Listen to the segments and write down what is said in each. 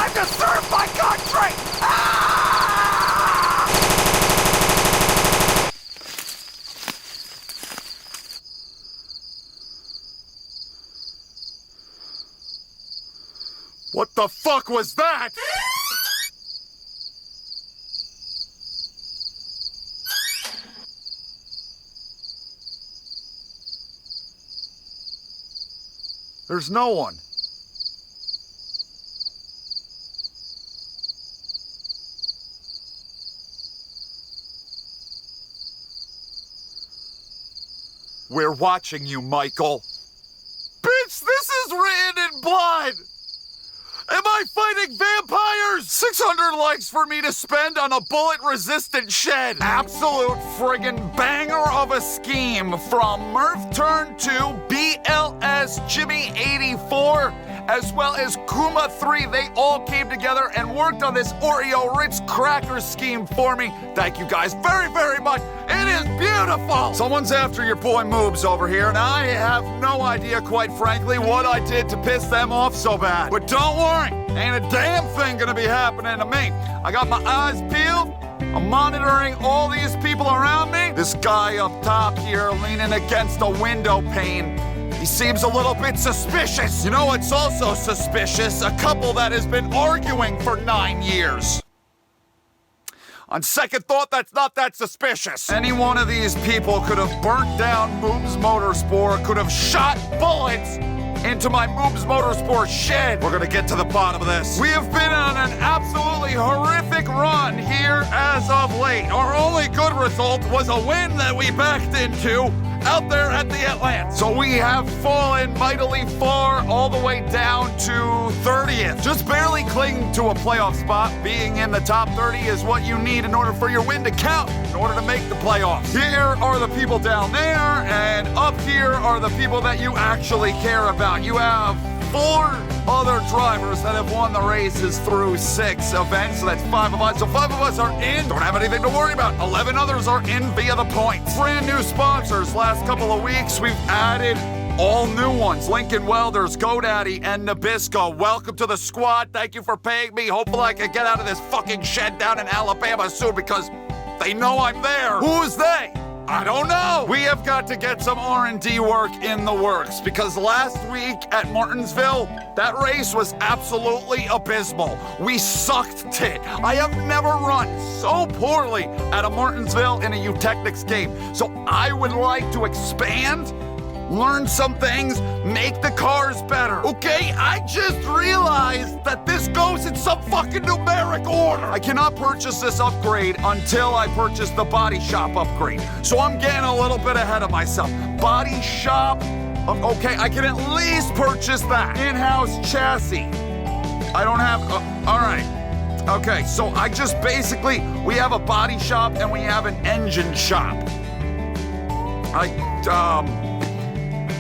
have to serve my country! Ah! What the fuck was that? There's no one. We're watching you, Michael. Bitch, this is written in blood! Am I fighting vampires? 600 likes for me to spend on a bullet-resistant shed. Absolute friggin' banger of a scheme from Murph Turn 2, BLS Jimmy 84, as well as Kuma 3. They all came together and worked on this Oreo Ritz cracker scheme for me. Thank you guys very, very much. It is beautiful. Someone's after your boy Mrucz over here, and I have no idea, quite frankly, what I did to piss them off so bad. But don't worry, ain't a damn thing gonna be happening to me. I got my eyes peeled. I'm monitoring all these people around me. This guy up top here leaning against a window pane. He seems a little bit suspicious. You know what's also suspicious? A couple that has been arguing for 9 years. On second thought, that's not that suspicious. Any one of these people could have burnt down Mrucz Motorsport, could have shot bullets into my Mrucz Motorsport shed. We're gonna get to the bottom of this. We have been on an absolutely horrific run here as of late. Our only good result was a win that we backed into out there at the Atlantic. So we have fallen mightily far, all the way down to 30th. Just barely clinging to a playoff spot. Being in the top 30 is what you need in order for your win to count, in order to make the playoffs. Here are the people down there, and up here are the people that you actually care about. You have 4 other drivers that have won the races through 6 events, so that's 5 of us. So 5 of us are in, don't have anything to worry about. 11 others are in via the points. Brand new sponsors. Last couple of weeks, we've added all new ones. Lincoln Welders, GoDaddy, and Nabisco. Welcome to the squad. Thank you for paying me. Hopefully I can get out of this fucking shed down in Alabama soon, because they know I'm there. Who's they? I don't know. We have got to get some R&D work in the works, because last week at Martinsville, that race was absolutely abysmal. We sucked tit. I have never run so poorly at a Martinsville in a Eutechnics game. So I would like to expand, learn some things, make the cars better. Okay, I just realized that this goes in some fucking numeric order. I cannot purchase this upgrade until I purchase the body shop upgrade. So I'm getting a little bit ahead of myself. Body shop, okay, I can at least purchase that. In-house chassis. I don't have, all right. Okay, so I just basically, we have a body shop and we have an engine shop.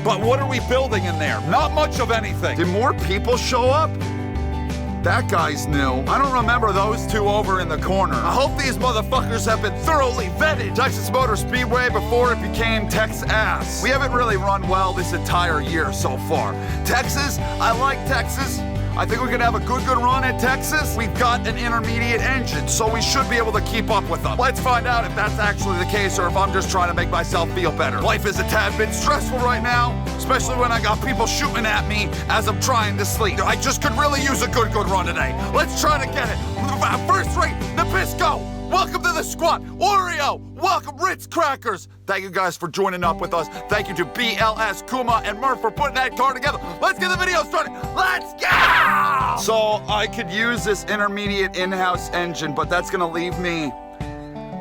But what are we building in there? Not much of anything. Did more people show up? That guy's new. I don't remember those 2 over in the corner. I hope these motherfuckers have been thoroughly vetted. Texas Motor Speedway before it became Tex-Ass. We haven't really run well this entire year so far. Texas, I like Texas. I think we can have a good run at Texas. We've got an intermediate engine, so we should be able to keep up with them. Let's find out if that's actually the case or if I'm just trying to make myself feel better. Life is a tad bit stressful right now, especially when I got people shooting at me as I'm trying to sleep. I just could really use a good run today. Let's try to get it. First rate, Nabisco. Welcome to the squad. Oreo, welcome Ritz Crackers. Thank you guys for joining up with us. Thank you to BLS, Kuma, and Murph for putting that car together. Let's get the video started. Let's go! So I could use this intermediate in-house engine, but that's gonna leave me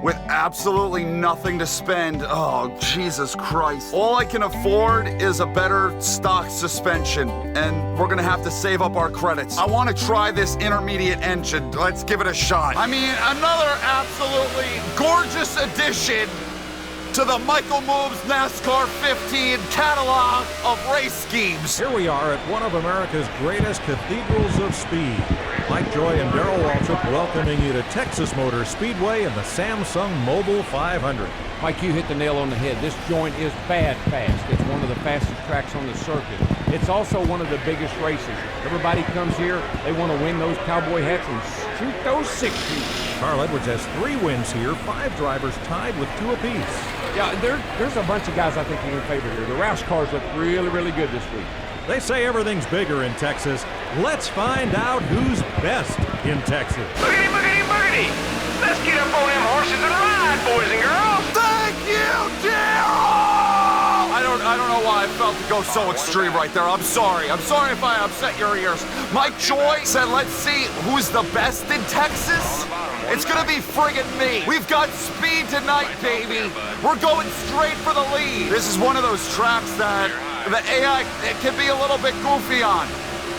with absolutely nothing to spend. Oh, Jesus Christ. All I can afford is a better stock suspension, and we're gonna have to save up our credits. I wanna try this intermediate engine. Let's give it a shot. I mean, another absolutely gorgeous addition to the Michael Mrucz NASCAR 15 catalog of race schemes. Here we are at one of America's greatest cathedrals of speed. Mike Joy and Darrell Waltrip welcoming you to Texas Motor Speedway and the Samsung Mobile 500. Mike, you hit the nail on the head. This joint is bad fast. It's one of the fastest tracks on the circuit. It's also one of the biggest races. Everybody comes here, they want to win those cowboy hats and shoot those 60s. Carl Edwards has 3 wins here, 5 drivers tied with 2 apiece. Yeah, there's a bunch of guys I think are in favor here. The Roush cars look really, really good this week. They say everything's bigger in Texas. Let's find out who's best in Texas. Boogity, boogity, boogity! Let's get up on them horses and ride, boys and girls! Thank you, Daryl! I don't know why I felt to go so extreme right there. I'm sorry. I'm sorry if I upset your ears. Mike Joy said, let's see who's the best in Texas. It's gonna be friggin' me. We've got speed tonight, baby. We're going straight for the lead. This is one of those tracks that the AI can be a little bit goofy on.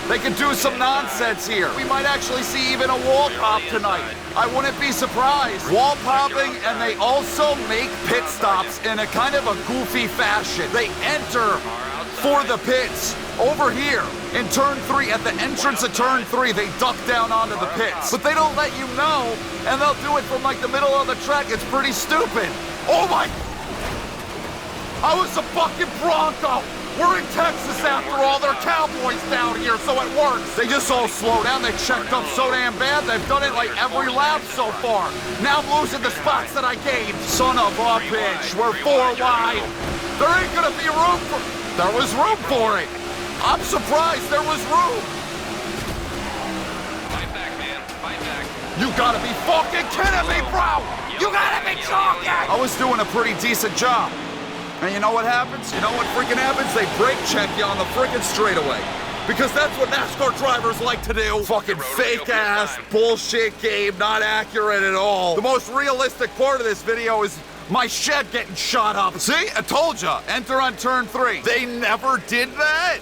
They can do some nonsense here. We might actually see even a wall pop tonight. I wouldn't be surprised. Wall popping, and they also make pit stops in a kind of a goofy fashion. They enter for the pits over here in turn 3. At the entrance of turn 3, they duck down onto the pits. But they don't let you know, and they'll do it from like the middle of the track. It's pretty stupid. Oh my! I was a fucking Bronco. We're in Texas after all. They're cowboys down here, so it works. They just all slow down. They checked up so damn bad. They've done it like every lap so far. Now I'm losing the spots that I gained. Son of a bitch. We're 4 wide. There ain't gonna be room for... There was room for it. I'm surprised there was room. Fight back, man. Fight back. You gotta be fucking kidding me, bro. You gotta be joking. I was doing a pretty decent job. And you know what happens? You know what freaking happens? They brake check you on the freaking straightaway. Because that's what NASCAR drivers like to do. Fucking fake-ass, bullshit game, not accurate at all. The most realistic part of this video is my shed getting shot up. See? I told ya. Enter on turn 3. They never did that?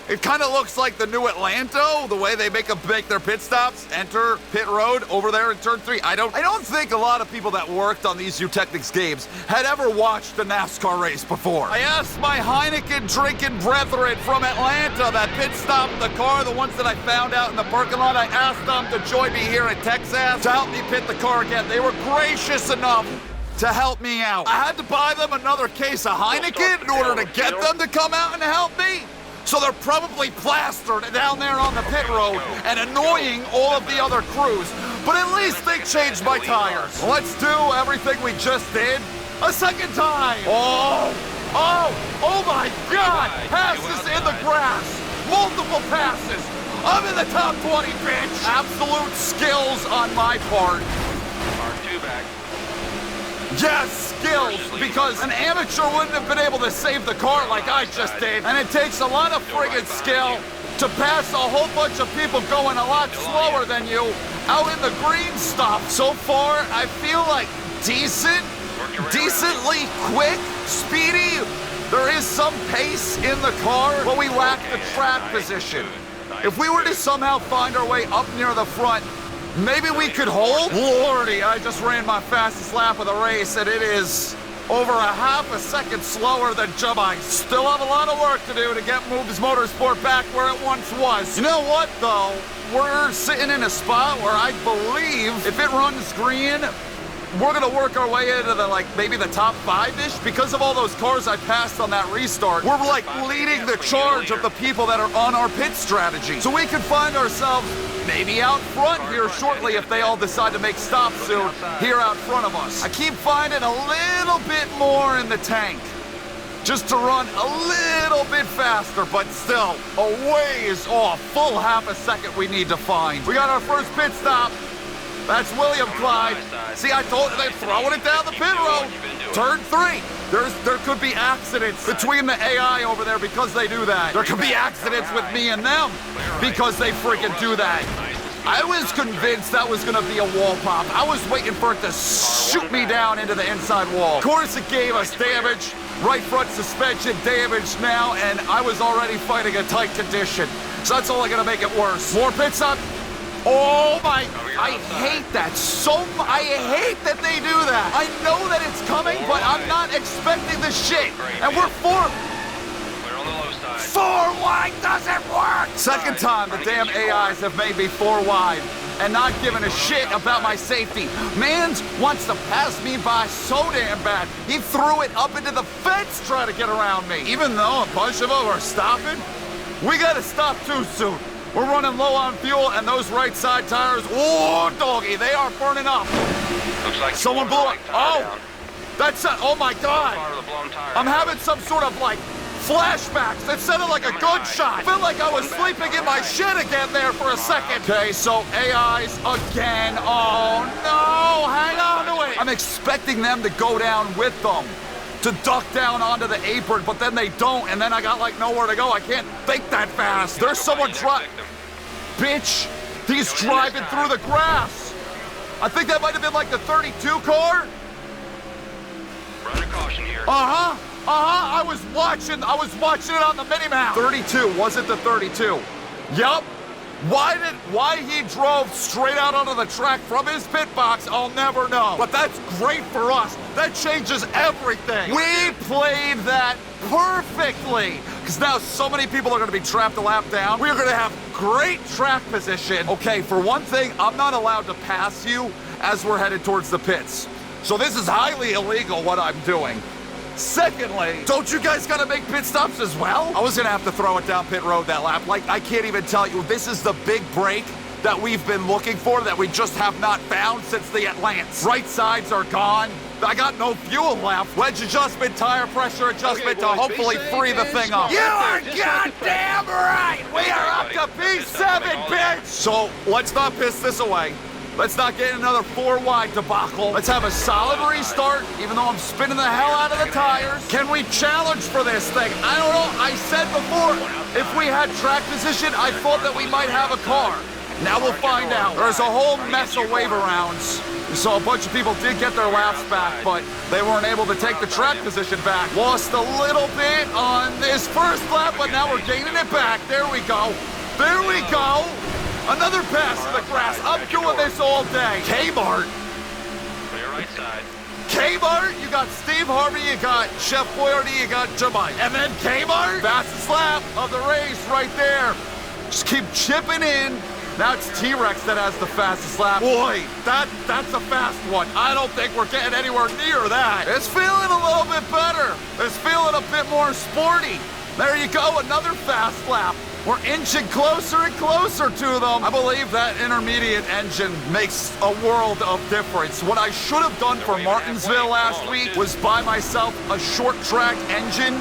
It kind of looks like the new Atlanta, the way they make their pit stops. Enter pit road over there in turn 3. I don't think a lot of people that worked on these Eutechnics games had ever watched a NASCAR race before. I asked my Heineken drinking brethren from Atlanta that pit stopped the car, the ones that I found out in the parking lot. I asked them to join me here in Texas to help me pit the car again. They were gracious enough to help me out. I had to buy them another case of Heineken in order to get them to come out and help me. So they're probably plastered down there on the pit road and annoying all of the other crews. But at least they changed my tires. Let's do everything we just did a second time. Oh my God! Passes in the grass. Multiple passes. I'm in the top 20, bitch. Absolute skills on my part. R2 back. Yes, skills, because an amateur wouldn't have been able to save the car like I just did. And it takes a lot of friggin' skill to pass a whole bunch of people going a lot slower than you out in the green stuff. So far, I feel like decently quick, speedy. There is some pace in the car, but we lack the track position. If we were to somehow find our way up near the front, maybe we could hold? Lordy, I just ran my fastest lap of the race, and it is over a half a second slower than Jumbo. Still have a lot of work to do to get Mrucz Motorsport back where it once was. You know what, though? We're sitting in a spot where I believe if it runs green, we're gonna work our way into maybe the top 5-ish. Because of all those cars I passed on that restart, we're leading the charge of the people that are on our pit strategy. So we could find ourselves maybe out front here shortly if they all decide to make stops soon here out front of us. I keep finding a little bit more in the tank just to run a little bit faster, but still a ways off. Full half a second we need to find. We got our first pit stop. That's William Clyde. See, I told you they're throwing it down the pit road. Turn 3. There could be accidents between the AI over there because they do that. There could be accidents with me and them because they freaking do that. I was convinced that was gonna be a wall pop. I was waiting for it to shoot me down into the inside wall. Of course it gave us damage. Right front suspension damage now, and I was already fighting a tight condition. So that's only gonna make it worse. More pit stop. Oh my, I hate that I hate that they do that. I know that it's coming, but I'm not expecting the shit. And we're 4 wide doesn't work. Second time the damn AIs have made me 4 wide and not giving a shit about my safety. Mans wants to pass me by so damn bad. He threw it up into the fence trying to get around me. Even though a bunch of them are stopping, We gotta stop too soon. We're running low on fuel, and those right side tires, oh, doggy, they are burning up. Looks like Someone blew up. Oh, that's a, oh my God. I'm having some sort of like flashbacks. That sounded like a gunshot. I felt like I was sleeping in my shit again there for a second. Okay, so AIs again. Oh no, hang on to it. I'm expecting them to go down with them, to duck down onto the apron, but then they don't, and then I got like nowhere to go. I can't think that fast. There's someone driving. Bitch, he's driving through the grass. I think that might have been like the 32 car. Running caution here. I was watching it on the mini-map. 32, was it the 32? Yup. Why he drove straight out onto the track from his pit box, I'll never know. But that's great for us. That changes everything. We played that perfectly. Because now so many people are going to be trapped a lap down. We're going to have great track position. Okay, for one thing, I'm not allowed to pass you as we're headed towards the pits. So this is highly illegal what I'm doing. Secondly, don't you guys gotta make pit stops as well? I was gonna have to throw it down pit road that lap. Like, I can't even tell you, this is the big break that we've been looking for that we just have not found since the Atlants. Right sides are gone. I got no fuel left. Wedge adjustment, tire pressure adjustment to hopefully free the thing up. You are goddamn right! We are up to P7, bitch! So, let's not piss this away. Let's not get another 4-wide debacle. Let's have a solid restart, even though I'm spinning the hell out of the tires. Can we challenge for this thing? I don't know. I said before, if we had track position, I thought that we might have a car. Now we'll find out. There's a whole mess of wave arounds. So a bunch of people did get their laps back, but they weren't able to take the track position back. Lost a little bit on this first lap, but now we're gaining it back. There we go. There we go. Another pass in the grass. I'm doing this all day. Kmart. Clear right side. Kmart, you got Steve Harvey, you got Chef Boyardee, you got Jamai. And then Kmart, fastest lap of the race right there. Just keep chipping in. Now it's T-Rex that has the fastest lap. Boy, that's a fast one. I don't think we're getting anywhere near that. It's feeling a little bit better. It's feeling a bit more sporty. There you go, another fast lap. We're inching closer and closer to them. I believe that intermediate engine makes a world of difference. What I should have done for Martinsville last week was buy myself a short track engine,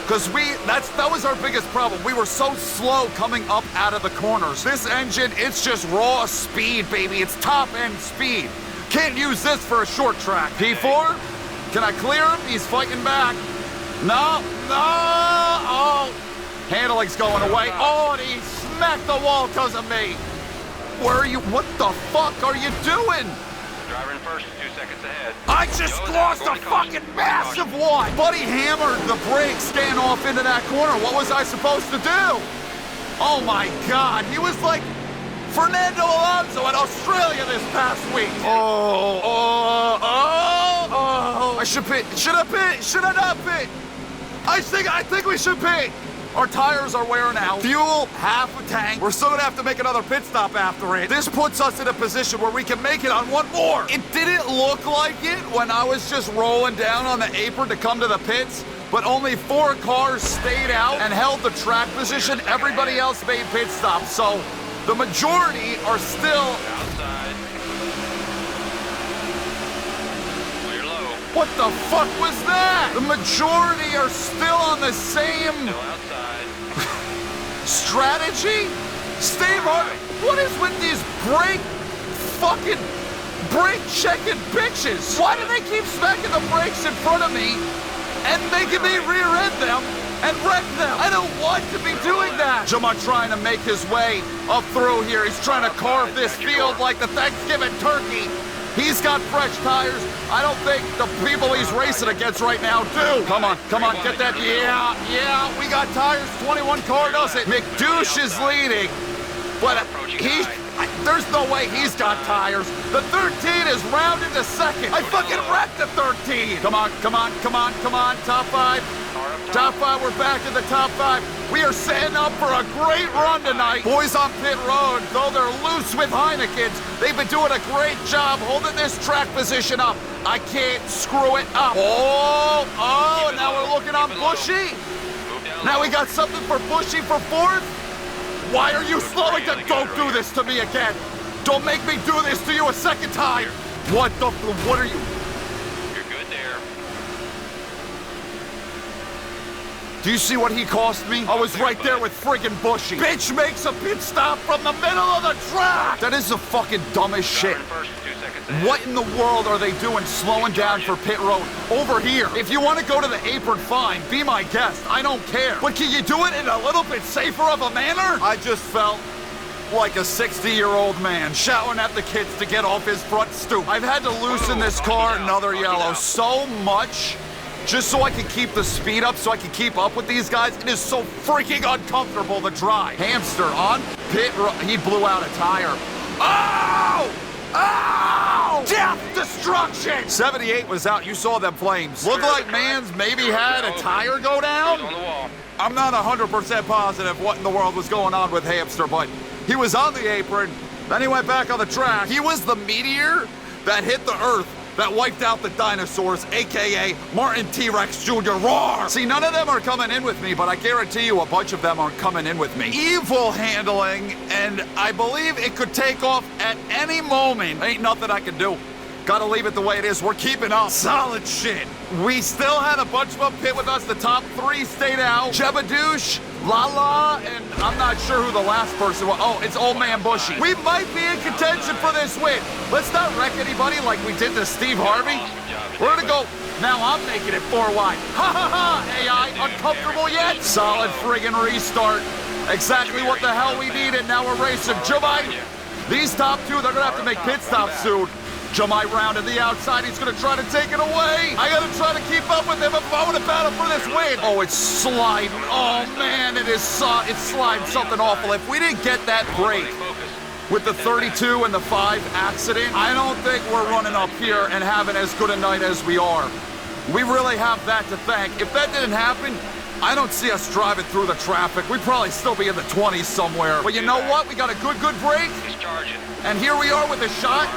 because that was our biggest problem. We were so slow coming up out of the corners. This engine, it's just raw speed, baby. It's top end speed. Can't use this for a short track. P4, can I clear him? He's fighting back. No. Oh. Handling's going away. Oh, and he smacked the wall because of me. Where are you? What the fuck are you doing? Driver in first, 2 seconds ahead. I just lost a fucking massive one. Buddy hammered the brakes getting off into that corner. What was I supposed to do? Oh my God. He was like Fernando Alonso in Australia this past week. I should pit. Should I pit? Should I not pit? I think we should pit. Our tires are wearing out. Fuel, half a tank. We're still gonna have to make another pit stop after it. This puts us in a position where we can make it on one more. It didn't look like it when I was just rolling down on the apron to come to the pits, but only 4 cars stayed out and held the track position. Everybody else made pit stops, so the majority are still Outside. Clear low. What the fuck was that? The majority are still on the same Still outside. strategy? Steve Harvey, what is with these brake checking bitches? Why do they keep smacking the brakes in front of me and making me rear-end them and wreck them? I don't want to be doing that. Jama trying to make his way up through here. He's trying to carve this field like the Thanksgiving turkey. He's got fresh tires. I don't think the people he's racing against right now do. Come on, get that. Yeah, we got tires. 21 car does it. McDouche is leading, but there's no way he's got tires. The 13 is rounded to second. I fucking wrecked the 13. Come on, top 5. Top 5, we're back in the top 5. We are setting up for a great run tonight. Boys on pit road, though they're loose with Heinekens, they've been doing a great job holding this track position up. I can't screw it up. Oh, now we're looking on Bushy. Move down Now we got something for Bushy for fourth? Why are you slowing down? Don't do this to me again. Don't make me do this to you a second time. What are you? You're good there. Do you see what he cost me? I was right there with friggin' Bushy. Bitch makes a pit stop from the middle of the track! That is the fucking dumbest shit. First, 2 seconds ahead. What in the world are they doing slowing down for pit road? Over here. If you want to go to the apron, fine. Be my guest. I don't care. But can you do it in a little bit safer of a manner? I just felt like a 60-year-old man shouting at the kids to get off his front stoop. I've had to loosen this car, another yellow, so much just so I can keep the speed up, so I can keep up with these guys. It is so freaking uncomfortable to drive. Hamster on pit road. He blew out a tire. Oh! Oh! Death destruction! 78 was out. You saw them flames. Looked like Mans maybe had a tire go down. On the wall. I'm not 100% positive what in the world was going on with Hamster, but he was on the apron, then he went back on the track. He was the meteor that hit the earth, that wiped out the dinosaurs, AKA Martin T-Rex Jr. Roar! See, none of them are coming in with me, but I guarantee you a bunch of them aren't coming in with me. Evil handling, and I believe it could take off at any moment. Ain't nothing I can do. Gotta leave it the way it is. We're keeping up. Solid shit. We still had a bunch of them pit with us. The top three stayed out. Jebadouche, Lala, and I'm not sure who the last person was. Oh, it's Old Man Bushy. We might be in contention for this win. Let's not wreck anybody like we did to Steve Harvey. We're gonna go. Now I'm making it 4 wide. Ha ha ha! AI, uncomfortable yet? Solid friggin' restart. Exactly what the hell we needed. Now we're racing. Jamai, these top two, they're gonna have to make pit stops soon. Jamai rounded the outside. He's gonna try to take it away. I gotta try to keep up with him if I want to battle for this win. Oh, it's sliding. Oh man, it's sliding something awful. If we didn't get that break with the 32 and the 5 accident, I don't think we're running up here and having as good a night as we are. We really have that to thank. If that didn't happen, I don't see us driving through the traffic. We'd probably still be in the 20s somewhere. But you know what? We got a good break. And here we are with a shot.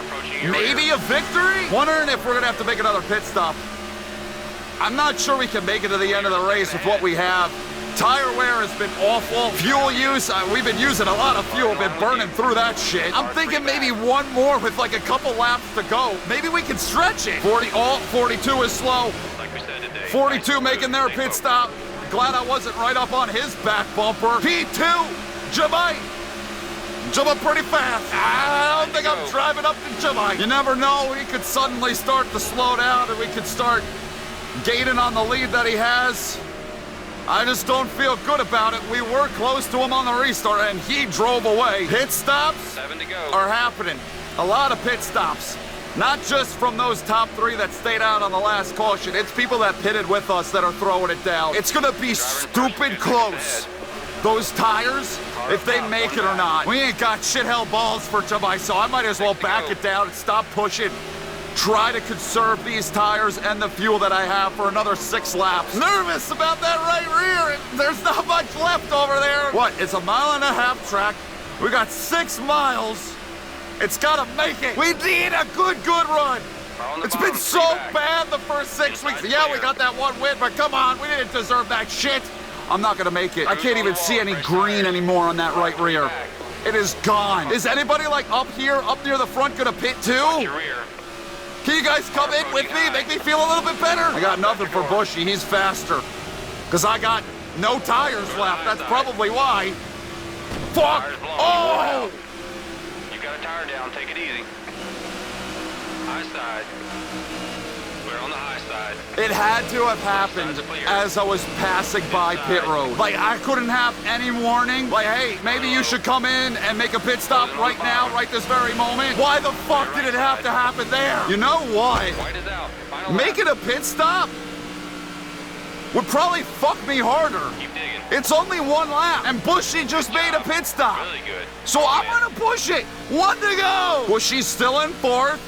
Maybe a victory? Wondering if we're gonna have to make another pit stop. I'm not sure we can make it to the end of the race with what we have. Tire wear has been awful. Fuel use, we've been using a lot of fuel, been burning through that shit. I'm thinking maybe one more with like a couple laps to go. Maybe we can stretch it. 42 is slow. 42 making their pit stop. Glad I wasn't right up on his back bumper. P2, Jamai. Jump pretty fast. I don't think I'm driving up to Jamai. You never know, he could suddenly start to slow down and we could start gaining on the lead that he has. I just don't feel good about it. We were close to him on the restart and he drove away. Pit stops 7 to go. are happening. A lot of pit stops. Not just from those top 3 that stayed out on the last caution. It's people that pitted with us that are throwing it down. It's gonna be stupid close. Those tires, if they make it or not. We ain't got shit hell balls for Jamai, so I might as well back it down and stop pushing. Try to conserve these tires and the fuel that I have for another 6 laps. Nervous about that right rear. There's not much left over there. What, it's a 1.5 mile track. We got 6 miles. It's gotta make it. We need a good run. It's been so bad the first 6 weeks. Yeah, we got that one win, but come on, we didn't deserve that shit. I'm not gonna make it. I can't even see any green anymore on that right rear. It is gone. Is anybody like up here, up near the front, gonna pit too? Can you guys come in with me? Make me feel a little bit better? I got nothing for Bushy. He's faster. Because I got no tires left. That's probably why. Fuck! Oh! You got a tire down. Take it easy. High side. We're on the high side. It had to have happened as I was passing by pit road. Like, I couldn't have any warning. Like, hey, maybe you should come in and make a pit stop right now, right this very moment. Why the fuck did it have to happen there? You know what? White is out. Making a pit stop would probably fuck me harder. Keep digging. It's only 1 lap, and Bushy just made a pit stop. Really good. So I'm gonna push it. 1 to go. Bushy's still in 4th.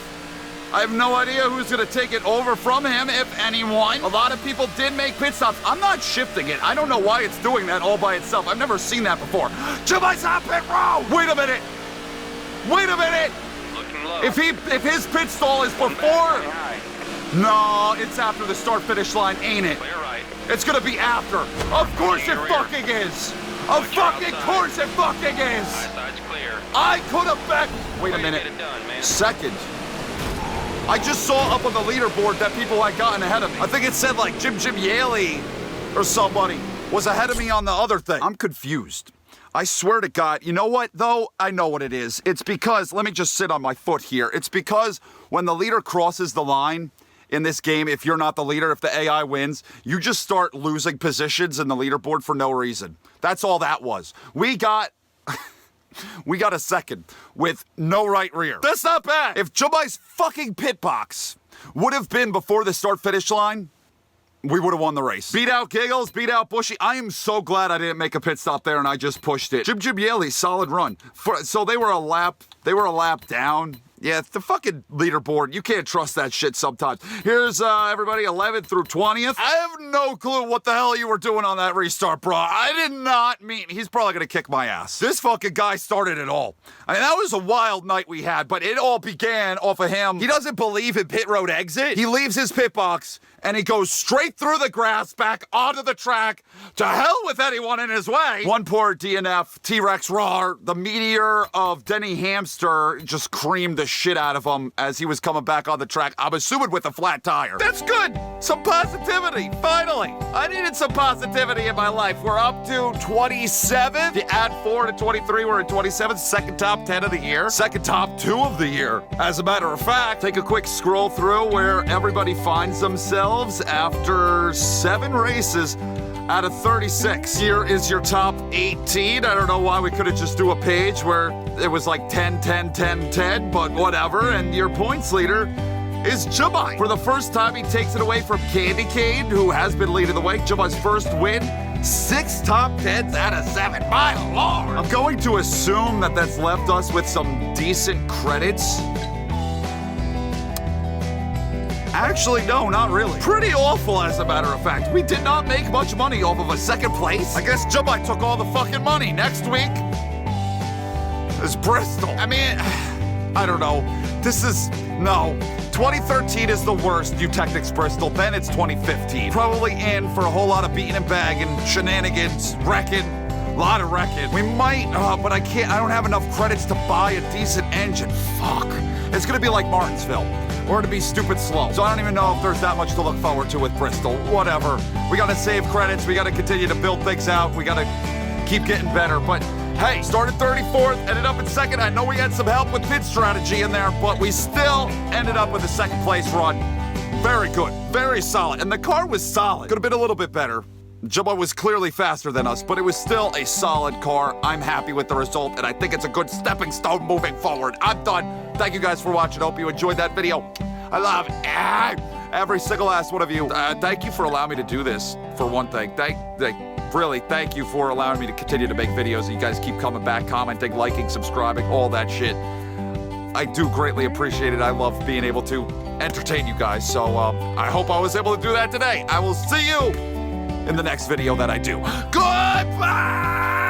I have no idea who's gonna take it over from him, if anyone. A lot of people did make pit stops. I'm not shifting it. I don't know why it's doing that all by itself. I've never seen that before. Jamai's on pit row. Wait a minute. Wait a minute. Looking low. If his pit stall is before, no, it's after the start-finish line, ain't it? Clear right. It's gonna be after. Of course it fucking is. Of fucking course it fucking is. Side's clear. I could have bet. Wait a minute. Get it done, man. Second. I just saw up on the leaderboard that people had gotten ahead of me. I think it said like Jim Yaley or somebody was ahead of me on the other thing. I'm confused. I swear to God, you know what though? I know what it is. It's because, let me just sit on my foot here. It's because when the leader crosses the line in this game, if you're not the leader, if the AI wins, you just start losing positions in the leaderboard for no reason. That's all that was. We got a second with no right rear. That's not bad. If Jumai's fucking pit box would have been before the start-finish line, we would have won the race. Beat out Giggles, beat out Bushy. I am so glad I didn't make a pit stop there and I just pushed it. Jim Yaley, solid run. So they were a lap down. Yeah, the fucking leaderboard, you can't trust that shit sometimes. Here's everybody, 11th through 20th. I have no clue what the hell you were doing on that restart, bro. I did not mean, he's probably gonna kick my ass. This fucking guy started it all. I mean, that was a wild night we had, but it all began off of him. He doesn't believe in pit road exit. He leaves his pit box and he goes straight through the grass back onto the track. To hell with anyone in his way. One poor DNF, T-Rex Roar, the meteor of Denny Hamster just creamed the shit out of him as he was coming back on the track. I'm assuming with a flat tire. That's good. Some positivity, finally. I needed some positivity in my life. We're up to 27. To add 4 to 23, we're at 27. Second top 10 of the year. Second top 2 of the year. As a matter of fact, take a quick scroll through where everybody finds themselves after 7 races out of 36. Here is your top 18. I don't know why we couldn't just do a page where it was like 10, 10, 10, 10, but whatever. And your points leader is Jumai. For the first time, he takes it away from Candy Cane, who has been leading the way. Jumai's first win. 6 top 10s out of 7. My lord. I'm going to assume that that's left us with some decent credits. Actually, no, not really. Pretty awful, as a matter of fact. We did not make much money off of a second place. I guess Jumai took all the fucking money. Next week is Bristol. I mean, I don't know. No. 2013 is the worst, Eutechnics Bristol. Then it's 2015. Probably in for a whole lot of beating and bagging, shenanigans, wrecking. A lot of wrecking. We might, but I don't have enough credits to buy a decent engine. Fuck. It's gonna be like Martinsville. Or to be stupid slow. So I don't even know if there's that much to look forward to with Bristol. Whatever. We gotta save credits. We gotta continue to build things out. We gotta keep getting better. But hey, started 34th, ended up in 2nd. I know we had some help with pit strategy in there, but we still ended up with a 2nd place run. Very good. Very solid. And the car was solid. Could have been a little bit better. Jumai was clearly faster than us, but it was still a solid car. I'm happy with the result, and I think it's a good stepping stone moving forward. I'm done. Thank you guys for watching. Hope you enjoyed that video. I love every single last one of you. Thank you for allowing me to do this, for one thing. Really, thank you for allowing me to continue to make videos. You guys keep coming back, commenting, liking, subscribing, all that shit. I do greatly appreciate it. I love being able to entertain you guys. So I hope I was able to do that today. I will see you in the next video that I do. Goodbye!